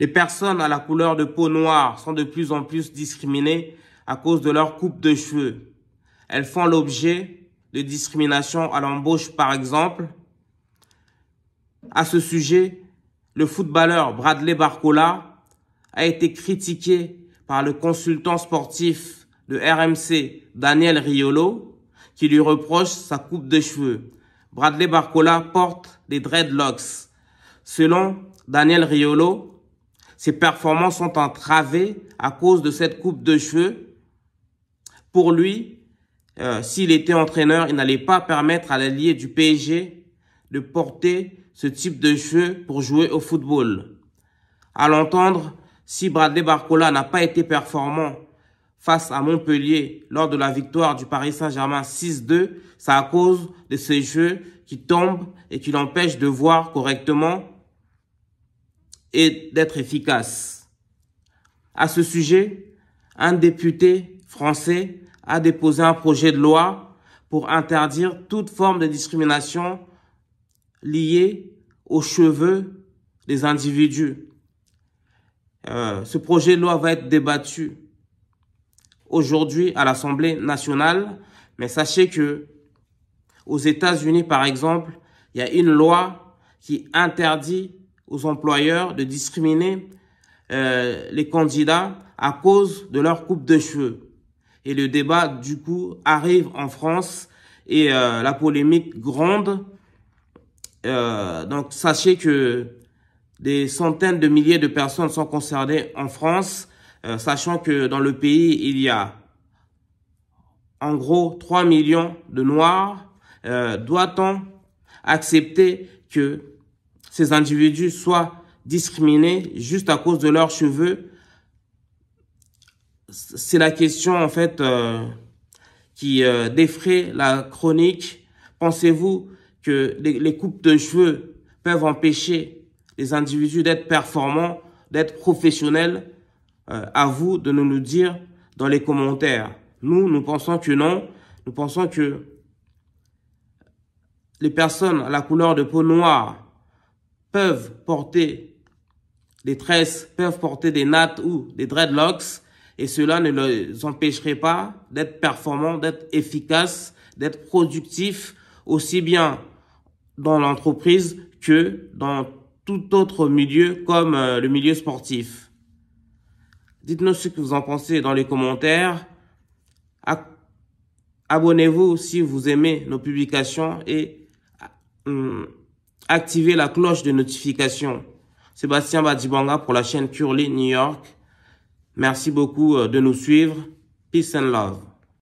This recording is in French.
Les personnes à la couleur de peau noire sont de plus en plus discriminées à cause de leur coupe de cheveux. Elles font l'objet de discrimination à l'embauche, par exemple. À ce sujet, le footballeur Bradley Barcola a été critiqué par le consultant sportif de RMC, Daniel Riolo, qui lui reproche sa coupe de cheveux. Bradley Barcola porte des dreadlocks. Selon Daniel Riolo, ses performances sont entravées à cause de cette coupe de cheveux. Pour lui, s'il était entraîneur, il n'allait pas permettre à l'allié du PSG de porter ce type de cheveux pour jouer au football. À l'entendre, si Bradley Barcola n'a pas été performant face à Montpellier lors de la victoire du Paris Saint-Germain 6-2, c'est à cause de ces cheveux qui tombent et qui l'empêchent de voir correctement et d'être efficace. À ce sujet, un député français a déposé un projet de loi pour interdire toute forme de discrimination liée aux cheveux des individus. Ce projet de loi va être débattu aujourd'hui à l'Assemblée nationale, mais sachez que aux États-Unis, par exemple, il y a une loi qui interdit aux employeurs de discriminer les candidats à cause de leur coupe de cheveux. Et le débat, du coup, arrive en France et la polémique gronde. Donc, sachez que des centaines de milliers de personnes sont concernées en France, sachant que dans le pays, il y a en gros 3 millions de Noirs. Doit-on accepter que ces individus soient discriminés juste à cause de leurs cheveux? C'est la question, en fait, qui défraie la chronique. Pensez-vous que les coupes de cheveux peuvent empêcher les individus d'être performants, d'être professionnels? À vous de nous le dire dans les commentaires. Nous pensons que non. Nous pensons que les personnes à la couleur de peau noire peuvent porter des tresses, peuvent porter des nattes ou des dreadlocks, et cela ne les empêcherait pas d'être performants, d'être efficaces, d'être productifs, aussi bien dans l'entreprise que dans tout autre milieu comme le milieu sportif. Dites-nous ce que vous en pensez dans les commentaires. Abonnez-vous si vous aimez nos publications et activez la cloche de notification. Sébastien Badibanga pour la chaîne Curly New York. Merci beaucoup de nous suivre. Peace and love.